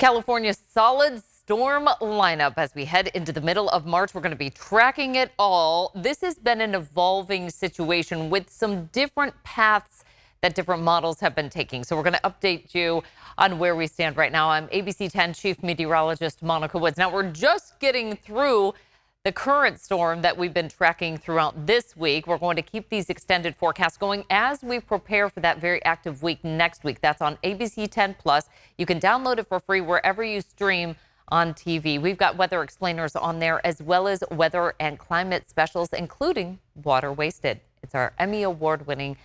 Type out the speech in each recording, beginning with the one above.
California's solid storm lineup as we head into the middle of March. We're going to be tracking it all. This has been an evolving situation with some different paths that different models have been taking. So we're going to update you on where we stand right now. I'm ABC 10 Chief Meteorologist Monica Woods. Now we're just getting through the current storm that we've been tracking throughout this week. We're going to keep these extended forecasts going as we prepare for that very active week next week. That's on ABC 10 Plus. You can download it for free wherever you stream on TV. We've got weather explainers on there, as well as weather and climate specials, including Water Wasted. It's our Emmy Award-winning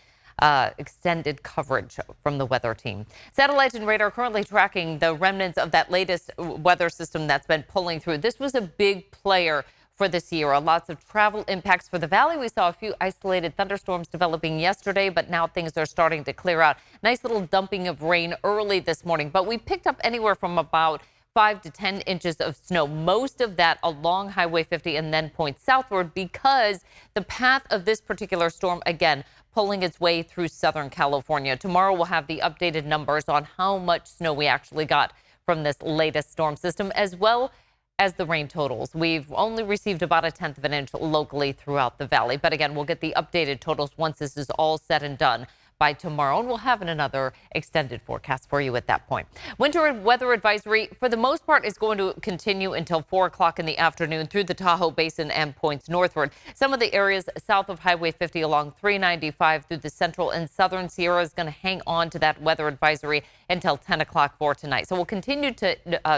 extended coverage from the weather team. Satellite and radar currently tracking the remnants of that latest weather system that's been pulling through. This was a big player for this year. Lots of travel impacts for the valley. We saw a few isolated thunderstorms developing yesterday, but now things are starting to clear out. Nice little dumping of rain early this morning, but we picked up anywhere from about 5 to 10 inches of snow, most of that along Highway 50 and then points southward because the path of this particular storm, again, pulling its way through Southern California. Tomorrow we'll have the updated numbers on how much snow we actually got from this latest storm system, as well as the rain totals. We've only received about 1/10 of an inch locally throughout the valley. But again, we'll get the updated totals once this is all said and done by tomorrow, and we'll have another extended forecast for you at that point. Winter weather advisory, for the most part, is going to continue until 4 o'clock in the afternoon through the Tahoe Basin and points northward. Some of the areas south of Highway 50 along 395 through the central and southern Sierra is going to hang on to that weather advisory until 10 o'clock for tonight. So we'll continue to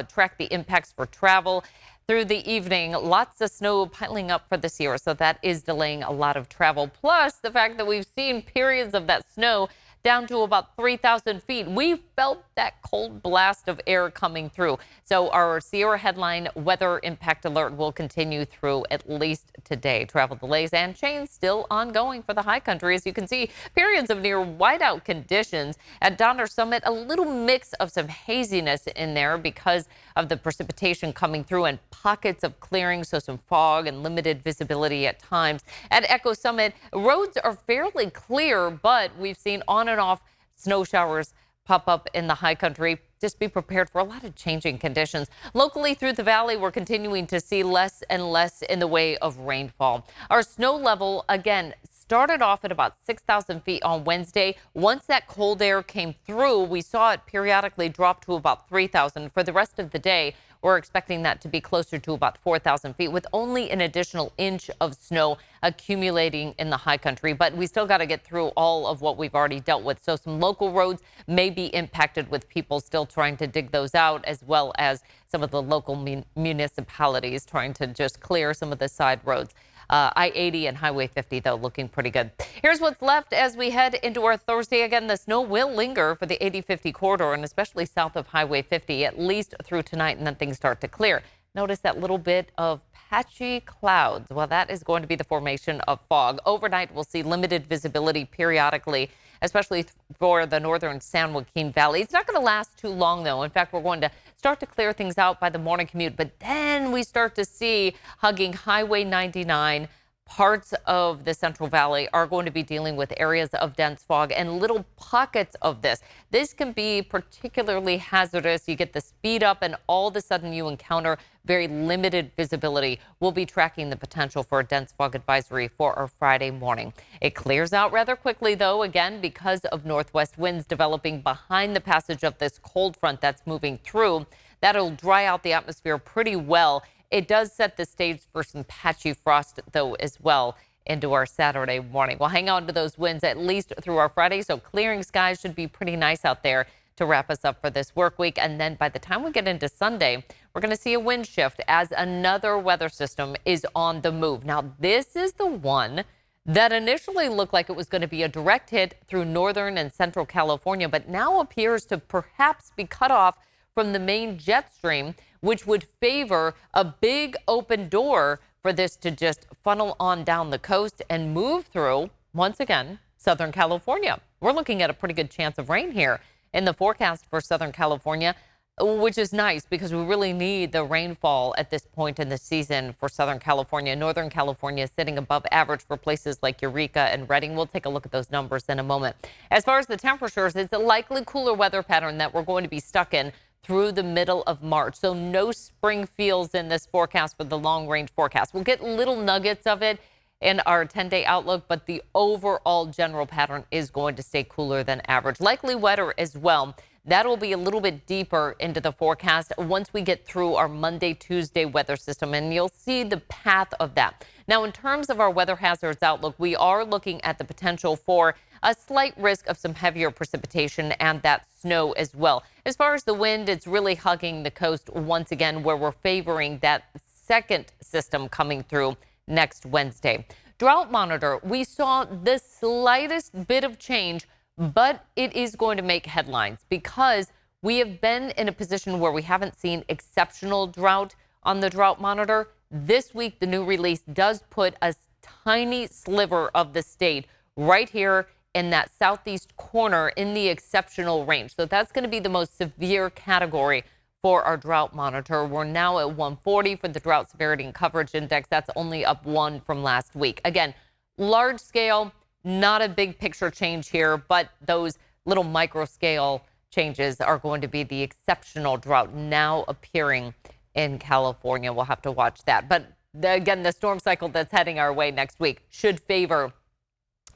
track the impacts for travel through the evening. Lots of snow piling up for the Sierra, so that is delaying a lot of travel. Plus, the fact that we've seen periods of that snow down to about 3,000 feet. We felt that cold blast of air coming through. So our Sierra headline weather impact alert will continue through at least today. Travel delays and change still ongoing for the high country. As you can see, periods of near whiteout conditions at Donner Summit. A little mix of some haziness in there because of the precipitation coming through and pockets of clearing. So some fog and limited visibility at times. At Echo Summit, roads are fairly clear, but we've seen on and off snow showers pop up in the high country. Just be prepared for a lot of changing conditions. Locally through the valley, we're continuing to see less and less in the way of rainfall. Our snow level, again, started off at about 6,000 feet on Wednesday. Once that cold air came through, we saw it periodically drop to about 3,000. For the rest of the day, we're expecting that to be closer to about 4,000 feet with only an additional inch of snow accumulating in the high country. But we still got to get through all of what we've already dealt with. So some local roads may be impacted with people still trying to dig those out, as well as some of the local municipalities trying to just clear some of the side roads. I-80 and Highway 50, though, looking pretty good. Here's what's left as we head into our Thursday. Again, the snow will linger for the 80-50 corridor and especially south of Highway 50, at least through tonight, and then things start to clear. Notice that little bit of patchy clouds. Well, that is going to be the formation of fog. Overnight, we'll see limited visibility periodically, especially for the northern San Joaquin Valley. It's not going to last too long, though. In fact, we're going to start to clear things out by the morning commute, but then we start to see hugging Highway 99. Parts of the Central Valley are going to be dealing with areas of dense fog and little pockets of this. This can be particularly hazardous. You get the speed up and all of a sudden you encounter very limited visibility. We'll be tracking the potential for a dense fog advisory for our Friday morning. It clears out rather quickly, though, again, because of northwest winds developing behind the passage of this cold front that's moving through. That'll dry out the atmosphere pretty well. It does set the stage for some patchy frost, though, as well into our Saturday morning. We'll hang on to those winds at least through our Friday, so clearing skies should be pretty nice out there to wrap us up for this work week. And then by the time we get into Sunday, we're going to see a wind shift as another weather system is on the move. Now, this is the one that initially looked like it was going to be a direct hit through northern and central California, but now appears to perhaps be cut off from the main jet stream, which would favor a big open door for this to just funnel on down the coast and move through, once again, Southern California. We're looking at a pretty good chance of rain here in the forecast for Southern California, which is nice because we really need the rainfall at this point in the season for Southern California. Northern California is sitting above average for places like Eureka and Redding. We'll take a look at those numbers in a moment. As far as the temperatures, it's a likely cooler weather pattern that we're going to be stuck in through the middle of March. So no spring feels in this forecast for the long range forecast. We'll get little nuggets of it in our 10-day outlook, but the overall general pattern is going to stay cooler than average. Likely wetter as well. That will be a little bit deeper into the forecast once we get through our Monday, Tuesday weather system, and you'll see the path of that. Now, in terms of our weather hazards outlook, we are looking at the potential for a slight risk of some heavier precipitation and that snow as well. As far as the wind, it's really hugging the coast once again, where we're favoring that second system coming through next Wednesday. Drought monitor, we saw the slightest bit of change, but it is going to make headlines because we have been in a position where we haven't seen exceptional drought on the drought monitor. This week, the new release does put a tiny sliver of the state right here in that southeast corner in the exceptional range. So that's going to be the most severe category for our drought monitor. We're now at 140 for the drought severity and coverage index. That's only up 1 from last week. Again, large scale, not a big picture change here, but those little micro scale changes are going to be the exceptional drought now appearing in California. We'll have to watch that. But again, the storm cycle that's heading our way next week should favor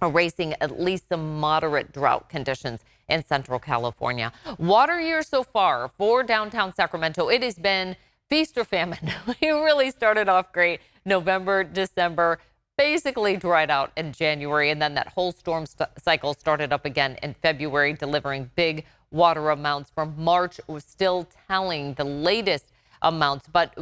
erasing at least some moderate drought conditions in Central California. Water year so far for downtown Sacramento, it has been feast or famine. We really started off great. November, December, basically dried out in January, and then that whole storm cycle started up again in February, delivering big water amounts. From March, we're still tallying the latest amounts, but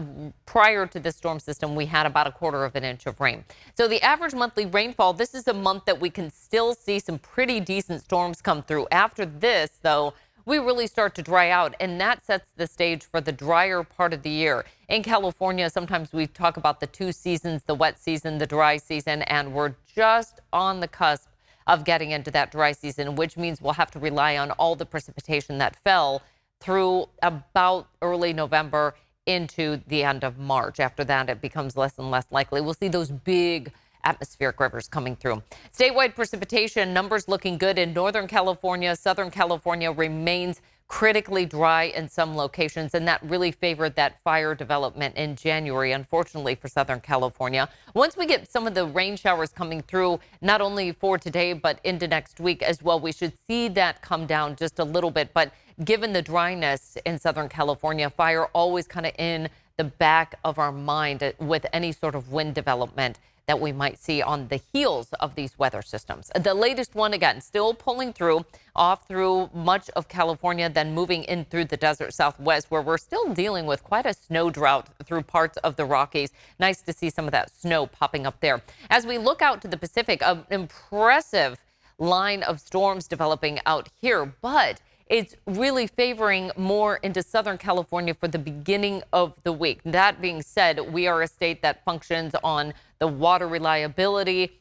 prior to this storm system, we had about 1/4 inch of rain. So the average monthly rainfall, this is a month that we can still see some pretty decent storms come through. After this, though, we really start to dry out, and that sets the stage for the drier part of the year. In California, sometimes we talk about the two seasons, the wet season, the dry season, and we're just on the cusp of getting into that dry season, which means we'll have to rely on all the precipitation that fell through about early November into the end of March. After that, it becomes less and less likely. We'll see those big atmospheric rivers coming through. Statewide precipitation numbers looking good in Northern California. Southern California remains critically dry in some locations, and that really favored that fire development in January, unfortunately, for Southern California. Once we get some of the rain showers coming through, not only for today, but into next week as well, we should see that come down just a little bit. But given the dryness in Southern California, fire always kind of in the back of our mind with any sort of wind development that we might see on the heels of these weather systems. The latest one, again, still pulling through off through much of California, then moving in through the desert Southwest, where we're still dealing with quite a snow drought through parts of the Rockies. Nice to see some of that snow popping up there. As we look out to the Pacific, an impressive line of storms developing out here, but it's really favoring more into Southern California for the beginning of the week. That being said, we are a state that functions on the water reliability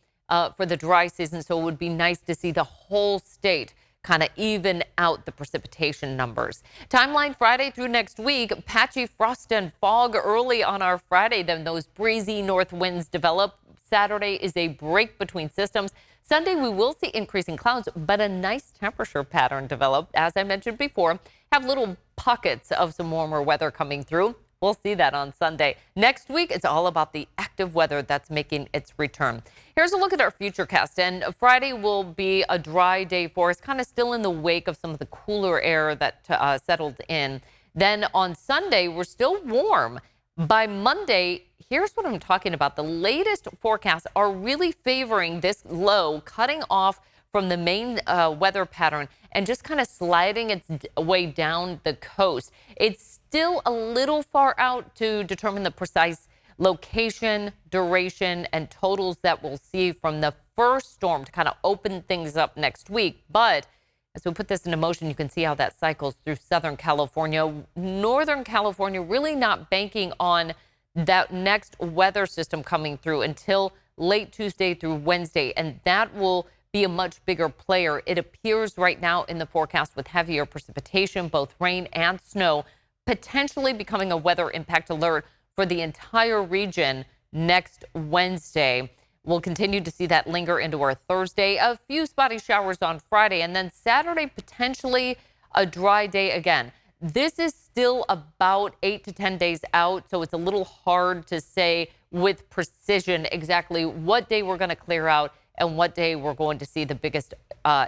for the dry season, so it would be nice to see the whole state kind of even out the precipitation numbers. Timeline Friday through next week, patchy frost and fog early on our Friday, then those breezy north winds develop. Saturday is a break between systems. Sunday, we will see increasing clouds, but a nice temperature pattern develop. As I mentioned before, have little pockets of some warmer weather coming through. We'll see that on Sunday. Next week, it's all about the active weather that's making its return. Here's a look at our futurecast, and Friday will be a dry day for us, kind of still in the wake of some of the cooler air that settled in. Then on Sunday, we're still warm. By Monday, here's what I'm talking about. The latest forecasts are really favoring this low, cutting off from the main weather pattern and just kind of sliding its way down the coast. It's still a little far out to determine the precise location, duration, and totals that we'll see from the first storm to kind of open things up next week. But as we put this into motion, you can see how that cycles through Southern California. Northern California really not banking on that next weather system coming through until late Tuesday through Wednesday, and that will be a much bigger player. It appears right now in the forecast with heavier precipitation, both rain and snow, potentially becoming a weather impact alert for the entire region next Wednesday. We'll continue to see that linger into our Thursday. A few spotty showers on Friday, and then Saturday, potentially a dry day again. This is still about 8 to 10 days out, so it's a little hard to say with precision exactly what day we're going to clear out and what day we're going to see the biggest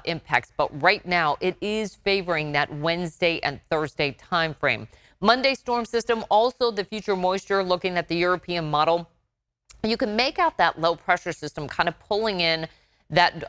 impacts. But right now, it is favoring that Wednesday and Thursday time frame. Monday storm system, also the future moisture, looking at the European model. You can make out that low pressure system kind of pulling in that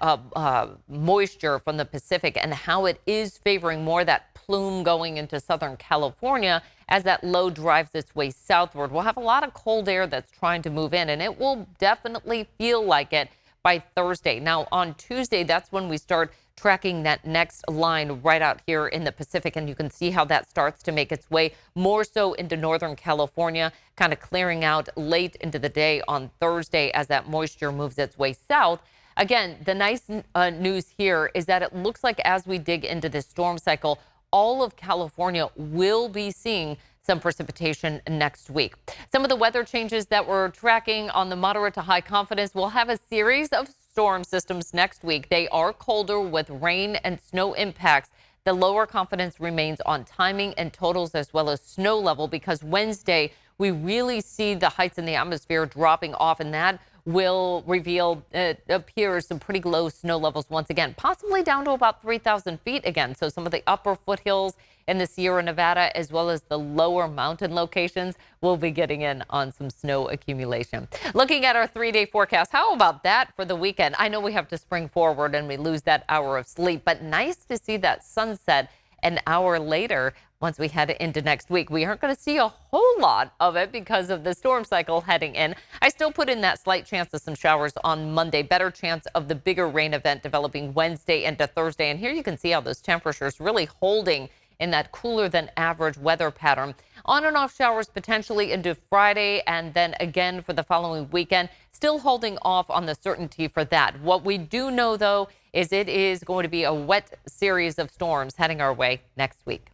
moisture from the Pacific and how it is favoring more that plume going into Southern California as that low drives its way southward. We'll have a lot of cold air that's trying to move in, and it will definitely feel like it by Thursday. Now, on Tuesday, that's when we start tracking that next line right out here in the Pacific, and you can see how that starts to make its way more so into Northern California, kind of clearing out late into the day on Thursday as that moisture moves its way south. Again, the nice news here is that it looks like as we dig into this storm cycle, all of California will be seeing some precipitation next week. Some of the weather changes that we're tracking on the moderate to high confidence, we'll have a series of storm systems next week. They are colder with rain and snow impacts. The lower confidence remains on timing and totals as well as snow level, because Wednesday we really see the heights in the atmosphere dropping off, and that will reveal, it appears, some pretty low snow levels once again, possibly down to about 3,000 feet again. So some of the upper foothills in the Sierra Nevada, as well as the lower mountain locations, will be getting in on some snow accumulation. Looking at our 3-day forecast, how about that for the weekend? I know we have to spring forward and we lose that hour of sleep, but nice to see that sunset an hour later once we head into next week. We aren't going to see a whole lot of it because of the storm cycle heading in. I still put in that slight chance of some showers on Monday, better chance of the bigger rain event developing Wednesday into Thursday. And here you can see how those temperatures really holding in that cooler than average weather pattern. On and off showers potentially into Friday, and then again for the following weekend. Still holding off on the certainty for that. What we do know, though, is it is going to be a wet series of storms heading our way next week.